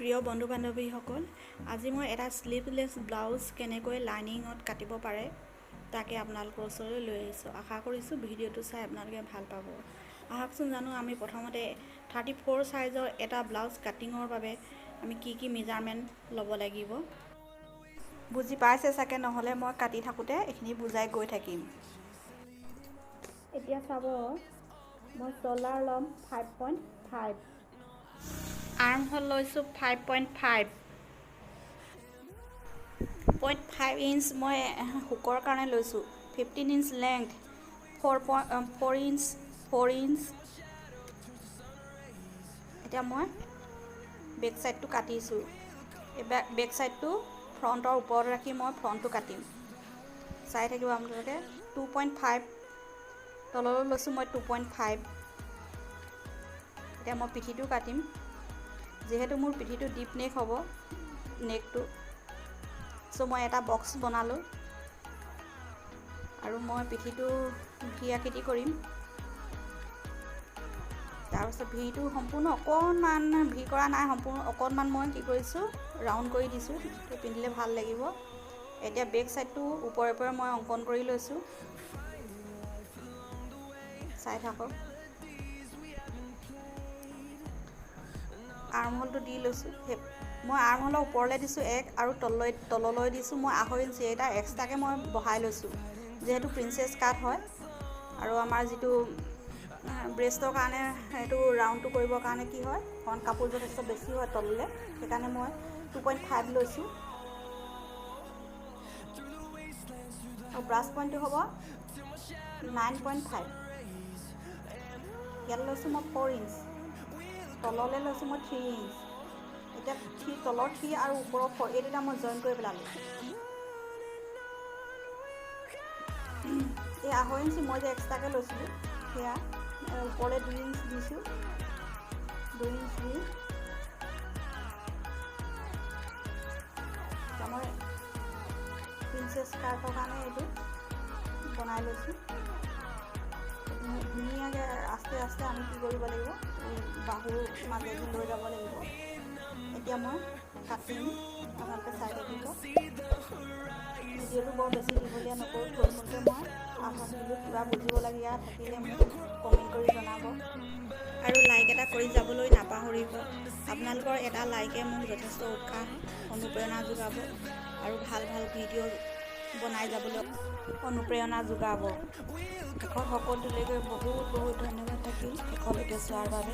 প্ৰিয় বন্ধু বান্ধৱীসকল, আজি মই এটা স্লিভলেছ ব্লাউজ কেনেকৈ লাইনিঙত কাটিব পাৰে তাকে আপোনালোকৰ ওচৰলৈ লৈ আহিছোঁ। আশা কৰিছোঁ ভিডিঅ'টো চাই আপোনালোকে ভাল পাব। আহকচোন জানো আমি প্ৰথমতে 34 সাইজৰ এটা ব্লাউজ কাটিঙৰ বাবে আমি কি মেজাৰমেণ্ট ল'ব লাগিব। বুজি পাইছে চাগে, নহ'লে মই কাটি থাকোঁতে এইখিনি বুজাই গৈ থাকিম। এতিয়া চাব, মই শ্ব'ল্ডাৰ ল'ম 5.5, আৰ্ম হোল লৈছোঁ 5.5 ইঞ্চ মই হুকৰ কাৰণে লৈছোঁ। 15 ইঞ্চ লেংথ, 4 ইঞ্চ। এতিয়া মই বেক চাইডটো কাটিছোঁ। এই বেক চাইডটো ফ্ৰণ্টৰ ওপৰত ৰাখি মই ফ্ৰণ্টটো কাটিম। চাই থাকিব আপোনালোকে। 2.5 তললৈ লৈছোঁ মই 2.5। এতিয়া মই পিঠিটো কাটিম। যিহেতু মোৰ পিঠিটো ডিপ নেক হ'ব, নেকটো, চ' মই এটা বক্স বনালোঁ আৰু মই পিঠিটো ভি আকৃতি কৰিম। তাৰপিছত ভিটো সম্পূৰ্ণ অকণমান ভি কৰা নাই, সম্পূৰ্ণ অকণমান মই কি কৰিছোঁ, ৰাউণ্ড কৰি দিছোঁ। সেইটো পিন্ধিলে ভাল লাগিব। এতিয়া বেক চাইডটো ওপৰে মই অংকন কৰি লৈছোঁ। চাই থাকক। আৰ্ম হোলটো দি লৈছোঁ। মই আৰ্ম হোলৰ ওপৰলৈ দিছোঁ 1 আৰু তললৈ দিছোঁ মই 2.5 ইঞ্চি। এটা এক্সট্ৰাকৈ মই বহাই লৈছোঁ, যিহেতু প্ৰিন্সেছ কাট হয় আৰু আমাৰ যিটো ব্ৰেষ্টৰ কাৰণে সেইটো ৰাউণ্ডটো কৰিবৰ কাৰণে কি হয়, ফ্ৰণ্ট কাপোৰ যথেষ্ট বেছি হয় তললৈ, সেইকাৰণে মই 2.5 লৈছোঁ। আৰু ব্ৰাছ পইণ্টটো হ'ব 9.5। ইয়াত লৈছোঁ মই 4 ইঞ্চ, তললৈ লৈছোঁ মই 3 ইঞ্চ। এতিয়া তলৰ 3 আৰু ওপৰৰ 4 এই দুটা মই জইন কৰি পেলালোঁ। এই 2.5 ইঞ্চি মই যে এক্সট্ৰাকৈ লৈছিলোঁ, সেয়া ওপৰলৈ 2 ইঞ্চ দিছোঁ। 2 ইঞ্চ দি মই প্ৰিন্সেছ কাটৰ কাৰণে এইটো বনাই লৈছোঁ। ধুনীয়াকৈ আস্তে আমি কি কৰিব লাগিব, বাহুৰ মাজেদি লৈ যাব লাগিব। এতিয়া মই কাটিম, আপোনালোকে চাই থাকিব। ভিডিঅ'টো বৰ বেছি দীঘলীয়া নকৰোঁ, থুলমূলকৈ মই আভাস দিলোঁ। কিবা বুজিবলগীয়া থাকিলে মোক কমেণ্ট কৰি জনাব আৰু লাইক এটা কৰি যাবলৈ নাপাহৰিব। আপোনালোকৰ এটা লাইকে মোক যথেষ্ট উৎসাহ, অনুপ্ৰেৰণা যোগাব আৰু ভাল ভিডিঅ' বনাই যাবলৈ অনুপ্ৰেৰণা যোগাব। শেষত সকলোলৈকে বহুত ধন্যবাদ থাকিল শেষলৈকে চোৱাৰ বাবে।